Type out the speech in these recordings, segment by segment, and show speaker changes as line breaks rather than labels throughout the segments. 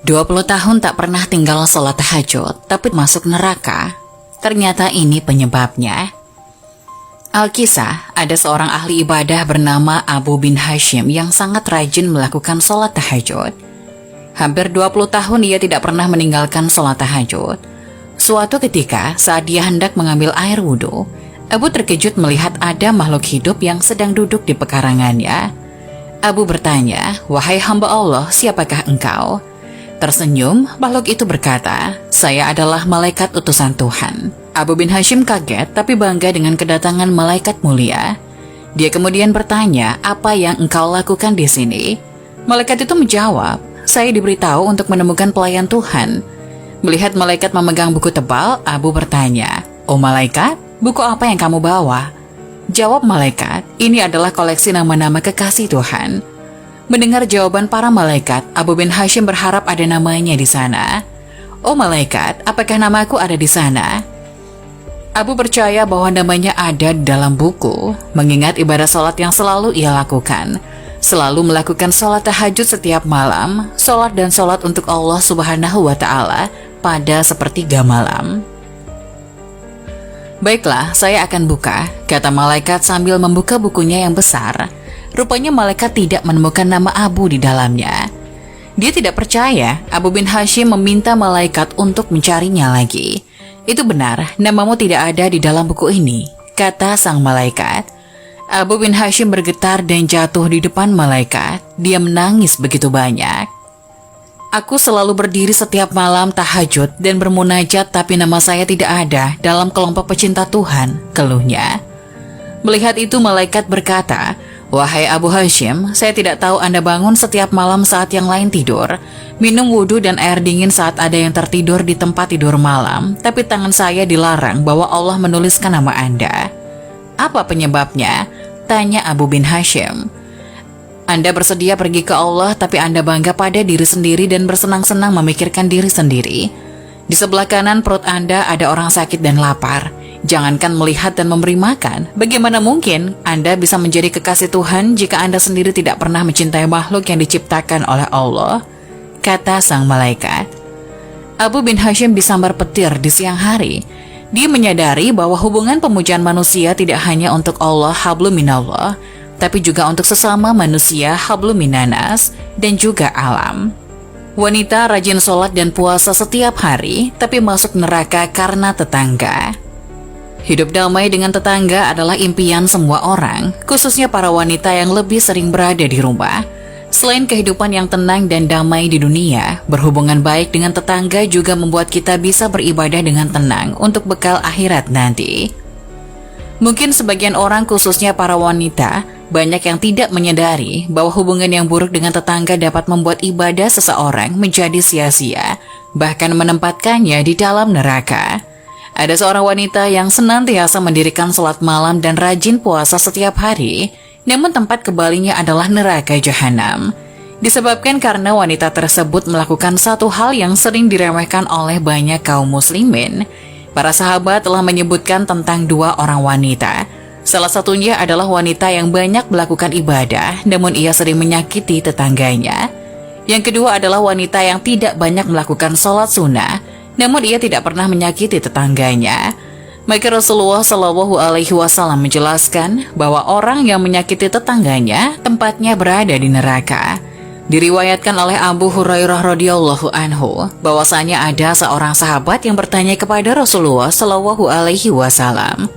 20 tahun tak pernah tinggal sholat tahajud, tapi masuk neraka. Ternyata ini penyebabnya. Alkisah, ada seorang ahli ibadah bernama Abu bin Hashim yang sangat rajin melakukan sholat tahajud. Hampir 20 tahun ia tidak pernah meninggalkan sholat tahajud. Suatu ketika, saat dia hendak mengambil air wudhu, Abu terkejut melihat ada makhluk hidup yang sedang duduk di pekarangannya. Abu bertanya, "Wahai hamba Allah, siapakah engkau?" Tersenyum, makhluk itu berkata, "Saya adalah malaikat utusan Tuhan." Abu bin Hashim kaget tapi bangga dengan kedatangan malaikat mulia. Dia kemudian bertanya, "Apa yang engkau lakukan di sini?" Malaikat itu menjawab, "Saya diberitahu untuk menemukan pelayan Tuhan." Melihat malaikat memegang buku tebal, Abu bertanya, "Oh malaikat, buku apa yang kamu bawa?" Jawab malaikat, "Ini adalah koleksi nama-nama kekasih Tuhan." Mendengar jawaban para malaikat, Abu bin Hashim berharap ada namanya di sana. "Oh malaikat, apakah namaku ada di sana?" Abu percaya bahwa namanya ada di dalam buku, mengingat ibadah sholat yang selalu ia lakukan. Selalu melakukan sholat tahajud setiap malam, sholat dan sholat untuk Allah Subhanahu wa Ta'ala pada sepertiga malam. "Baiklah, saya akan buka," kata malaikat sambil membuka bukunya yang besar. Rupanya malaikat tidak menemukan nama Abu di dalamnya. Dia tidak percaya. Abu bin Hashim meminta malaikat untuk mencarinya lagi. "Itu benar, namamu tidak ada di dalam buku ini," kata sang malaikat. Abu bin Hashim bergetar dan jatuh di depan malaikat. Dia menangis begitu banyak. "Aku selalu berdiri setiap malam tahajud dan bermunajat, tapi nama saya tidak ada dalam kelompok pecinta Tuhan," keluhnya. Melihat itu malaikat berkata, "Wahai Abu Hashim, saya tidak tahu Anda bangun setiap malam saat yang lain tidur, minum wudhu dan air dingin saat ada yang tertidur di tempat tidur malam, tapi tangan saya dilarang bahwa Allah menuliskan nama Anda." "Apa penyebabnya?" tanya Abu bin Hashim. "Anda bersedia pergi ke Allah, tapi Anda bangga pada diri sendiri dan bersenang-senang memikirkan diri sendiri. Di sebelah kanan perut Anda ada orang sakit dan lapar. Jangankan melihat dan memberi makan, bagaimana mungkin Anda bisa menjadi kekasih Tuhan jika Anda sendiri tidak pernah mencintai makhluk yang diciptakan oleh Allah?" kata sang malaikat. Abu bin Hashim disambar petir di siang hari. Dia menyadari bahwa hubungan pemujaan manusia tidak hanya untuk Allah hablum minallah, tapi juga untuk sesama manusia hablum minanas dan juga alam. Wanita rajin sholat dan puasa setiap hari, tapi masuk neraka karena tetangga. Hidup damai dengan tetangga adalah impian semua orang, khususnya para wanita yang lebih sering berada di rumah. Selain kehidupan yang tenang dan damai di dunia, berhubungan baik dengan tetangga juga membuat kita bisa beribadah dengan tenang untuk bekal akhirat nanti. Mungkin sebagian orang, khususnya para wanita, banyak yang tidak menyadari bahwa hubungan yang buruk dengan tetangga dapat membuat ibadah seseorang menjadi sia-sia, bahkan menempatkannya di dalam neraka. Ada seorang wanita yang senantiasa mendirikan sholat malam dan rajin puasa setiap hari, namun tempat kembalinya adalah neraka jahanam. Disebabkan karena wanita tersebut melakukan satu hal yang sering diremehkan oleh banyak kaum muslimin. Para sahabat telah menyebutkan tentang dua orang wanita. Salah satunya adalah wanita yang banyak melakukan ibadah, namun ia sering menyakiti tetangganya. Yang kedua adalah wanita yang tidak banyak melakukan sholat sunnah, namun ia tidak pernah menyakiti tetangganya. Maka Rasulullah Shallallahu Alaihi Wasallam menjelaskan bahwa orang yang menyakiti tetangganya tempatnya berada di neraka. Diriwayatkan oleh Abu Hurairah radhiyallahu anhu bahwasanya ada seorang sahabat yang bertanya kepada Rasulullah Shallallahu Alaihi Wasallam,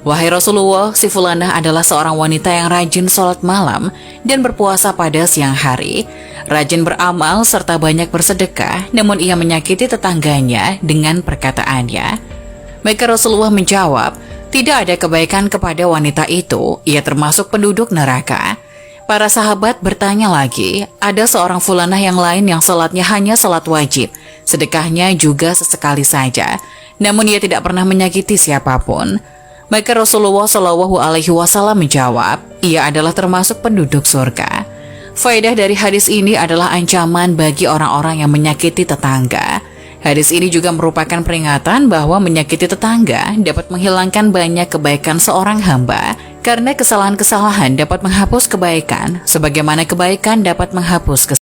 "Wahai Rasulullah, si fulanah adalah seorang wanita yang rajin sholat malam dan berpuasa pada siang hari, rajin beramal serta banyak bersedekah, namun ia menyakiti tetangganya dengan perkataannya." Maka Rasulullah menjawab, "Tidak ada kebaikan kepada wanita itu, ia termasuk penduduk neraka." Para sahabat bertanya lagi, ada seorang fulanah yang lain yang sholatnya hanya sholat wajib, sedekahnya juga sesekali saja, namun ia tidak pernah menyakiti siapapun. Maka Rasulullah Shallallahu Alaihi Wasallam menjawab, ia adalah termasuk penduduk surga. Faedah dari hadis ini adalah ancaman bagi orang-orang yang menyakiti tetangga. Hadis ini juga merupakan peringatan bahwa menyakiti tetangga dapat menghilangkan banyak kebaikan seorang hamba, karena kesalahan-kesalahan dapat menghapus kebaikan, sebagaimana kebaikan dapat menghapus kesalahan.